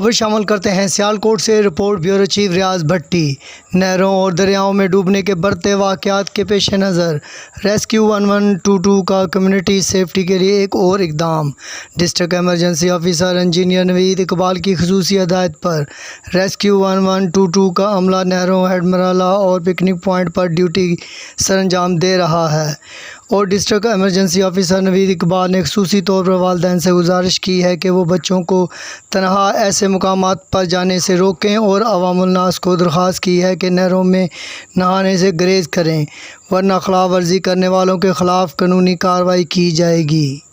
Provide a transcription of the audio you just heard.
खबर शामिल करते हैं सियालकोट से। रिपोर्ट ब्यूरो चीफ रियाज भट्टी। नहरों और दरियाओं में डूबने के बढ़ते वाक़यात के पेश नज़र रेस्क्यू 1122 का कम्युनिटी सेफ्टी के लिए एक और इक़दाम। District emergency officer engineer Naveed Iqbal की ख़ुसूसी हिदायत पर रेस्क्यू 1122 का अमला नहरों, हेडमराला और पिकनिक पॉइंट पर ड्यूटी सरअंजाम दे रहा है और district emergency officer Naveed Iqbal ने ख़ुसूसी तौर पर वालिदैन से गुजारिश की है कि वो बच्चों को तनहा ऐसे मुकामात पर जाने से रोकें और अवामुल नास को दरख्वास्त की है कि नहरों में नहाने से गुरेज करें, वरना खिलाफ वर्जी करने वालों के ख़िलाफ़ कानूनी कार्रवाई की जाएगी।